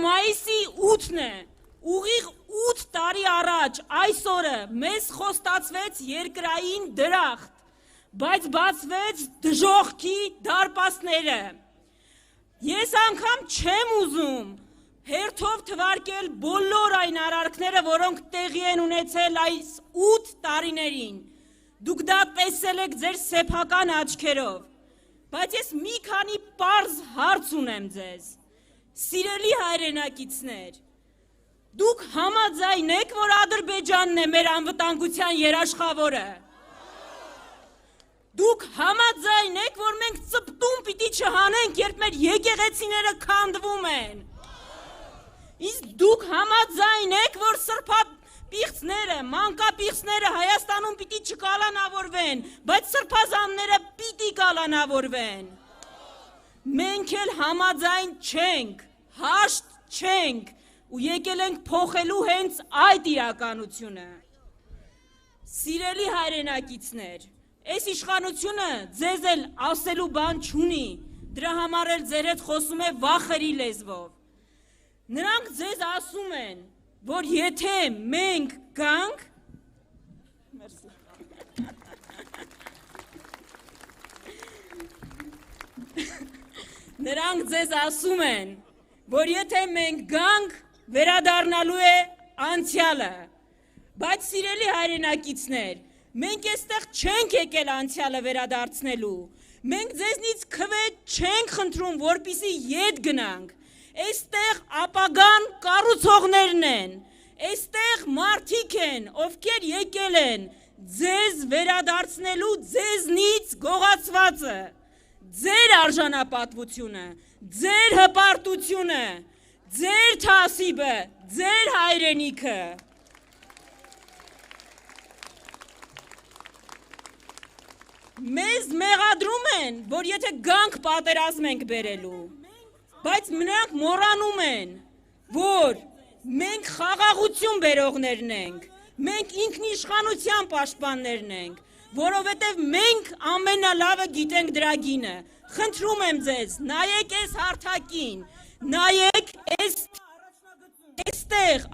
մայիսի 8-ն է, ուղիղ 8 տարի առաջ այս օրը մեզ խոստացվեց երկրային դրախտ, բայց բացվեց դժոխքի դարպասները։ Ես անգամ չեմ ուզում հերթով թվարկել բոլոր այն արարքները, որոնք տեղի են ունեցել այս 8 տարիներին։ Դուք դա տեսել եք ձեր սեփական աչքերով, բայց ես մի քանի պարզ հարց ունեմ ձեզ։ Սիրելի հայրենակիցներ, դուք համաձայն եք, որ Ադրբեջանն է մեր անվտանգության երաշխավորը։ Դուք համաձայն եք, որ մենք ծպտում պիտի չհանենք, երբ մեր եկեղեցիները քանդվում են։ Իսկ դուք համաձայն եք, որ սրբապիղծները, մանկապիղծները Հայաստանում պիտի չկալանավորվեն, բայց սրբազանները պիտի կալանավորվեն։ Մենք էլ համաձայն չենք, հաշտ չենք ու եկել ենք փոխելու հենց այդ իրականությունը։ Սիրելի հայրենակիցներ, այս իշխանությունը ձեզ էլ ասելու բան չունի, դրա համար էլ ձեր հետ խոսում է վախերի լեզվով։ Նրանք ձեզ ասում են, որ եթե մենք գանք, նրանք ձեզ ասում են, որ եթե մենք գանք, վերադառնալու է անցյալը, բայց սիրելի հայրենակիցներ, մենք այստեղ չենք եկել անցյալը վերադարձնելու, մենք ձեզնից քվե չենք խնդրում, որպեսզի ետ գնանք, այստեղ ապագան կառուցողներն են, այստեղ մարդիկ են, ովքեր եկել են ձեզ վերադարձնելու ձեզնից գողացվածը, ձեր արժանապատվությունը, ձեր հպարտությունը, ձեր թասիբը, ձեր հայրենիքը։ Մեզ մեղադրում են, որ եթե գանք պատերազմ ենք բերելու, բայց նրանք մոռանում են, որ մենք խաղաղություն բերողներն ենք, մենք ինքնիշխանության պաշտպաններն ենք, որովհետև մենք ամենալավը գիտենք դրա գինը։ Խնդրում եմ ձեզ, նայեք այս հարթակին, նայեք այստեղ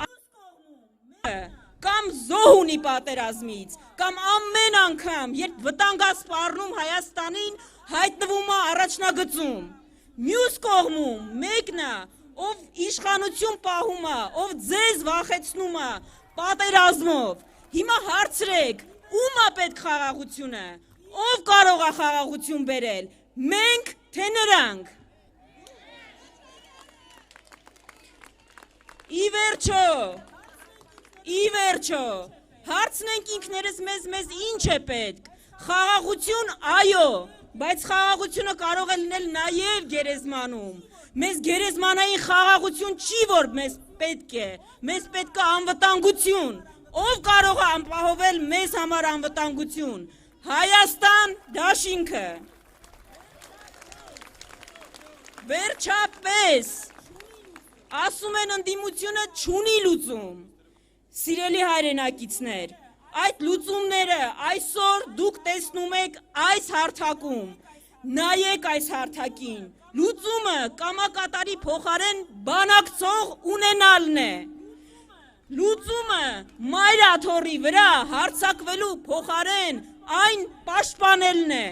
կամ զոհ ունի պատերազմից, կամ ամեն անգամ, երբ վտանգ է սպառնում Հայաստանին, հայտնվում է առաջնագծում։ Մյուս կողմում մեկն է, ով իշխանություն պահում է, ով ձեզ վախեցնում է պատերազմով։ Հիմա հարցրեք, ում է պետք խաղաղությունը, ով կարող է խաղաղություն բերել, մենք թե նրանք։ Ի վերջո, հարցնենք ինքներս մեզ ինչ է պետք, խաղաղություն այո, բայց խաղաղությունը կարող է լինել նաև գերեզմանում, մեզ գերեզմանային խաղաղություն չի, որ մեզ պետք է անվտանգություն, ով կարող է ապահովել մեզ համար անվտանգություն, Հայաստան դաշինքը։ Վերջապես, ասում են ընդդիմությունը չունի լուծում, սիրելի հայրենակիցներ, այդ լուծումները այսօր դուք տեսնում եք այս հարթակում, նայեք այս հարթակին, լուծումը կամակատարի փոխարեն բանակցող ունենալն է, լուծումը մայրաթոռի վրա հարձակվելու փոխարեն այն պաշտպանելն է,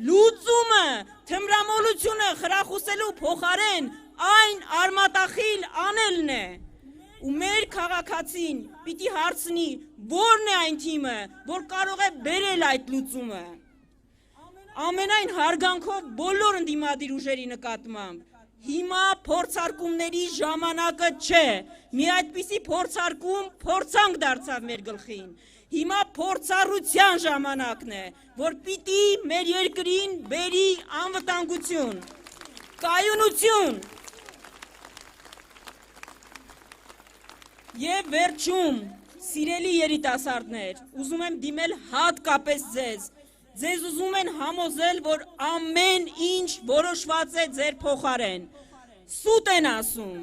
լուծումը թմրամոլությունը խրախուսելու փոխարեն այն արմատախիլ անելն է, ու մեր քաղաքացին պիտի հարցնի, որն է այն թիմը, որ կարող է բերել այդ լուծումը։ Ամենայն հարգանքով բոլոր ընդդիմադիր ուժերի նկատմամբ, հիմա փորձարկումների ժամանակը չէ, մի այդպիսի փորձարկում փորձանք դարձավ մեր գլխին, հիմա փորձառության ժամանակն է, որ պիտի մեր երկրին բերի անվտանգություն, կայունություն, Եվ վերջում, սիրելի երիտասարդներ, ուզում եմ դիմել հատկապես ձեզ ուզում են համոզել, որ ամեն ինչ որոշված է ձեր փոխարեն, սուտ են ասում,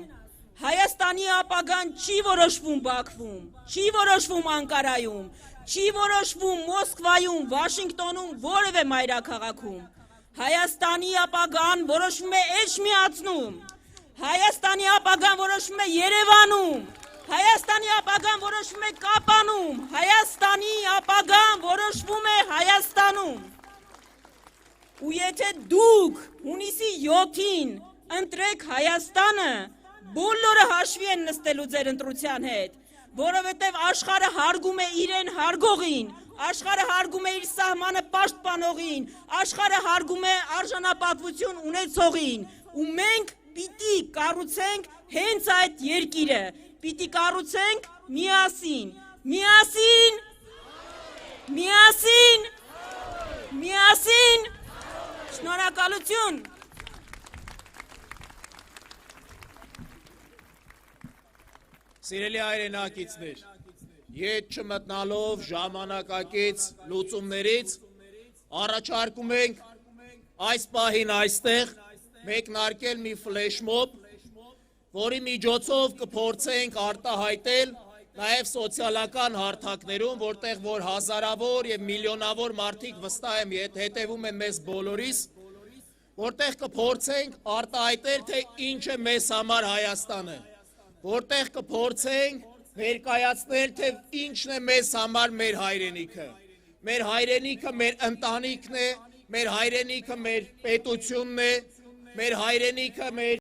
Հայաստանի ապագան չի որոշվում Բաքվում, չի որոշվում Անկարայում, չի որոշվում Մոսկվայում, Վաշինգտոնում, որևէ մայրաքաղաքում, Հայաստանի ապագան որոշվում է Էջմիածնում, Հայաստանի ապագան որոշվում որոշվում է Երևանում, Հայաստանի ապագան որոշվում է Կապանում, Հայաստանի ապագան որոշվում է Հայաստանում։ Ու եթե դուք հունիսի 7-ին ընտրեք Հայաստանը, բոլորը հաշվի են նստելու ձեր ընտրության հետ, որովհետև աշխարհը հարգում է իրեն հարգողին, աշխարհը հարգում է իր սահմանը պաշտպանողին, աշխարհը հարգում է արժանապատվություն ունեցողին, ու մենք պիտի կառուցենք հենց այդ երկիրը, պիտի կառուցենք միասին, միասին, միասին, միասին, շնորհակալություն։ Սիրելի հայրենակիցներ, ետ չմտնալով ժամանակակից լուծումներից առաջարկում ենք այս պահին այստեղ մեկնարկել մի ֆլեշմոբ, որի միջոցով կփորձենք արտահայտել նաև սոցիալական հարթակներում, որտեղ որ հազարավոր և միլիոնավոր մարդիկ վստահ եմ հետևում են մեզ բոլորիս, որտեղ կփորձենք արտահայտել, թե ինչ է մեզ համար Հայաստանը, որտեղ կփորձենք ներկայացնել, թե ինչն է մեզ համար մեր հայրենիքը։ Մեր հայրենիքը մեր ընտանիքն է, մեր հայրենիքը մեր պետությունն է, մեր հայրենիքը մեր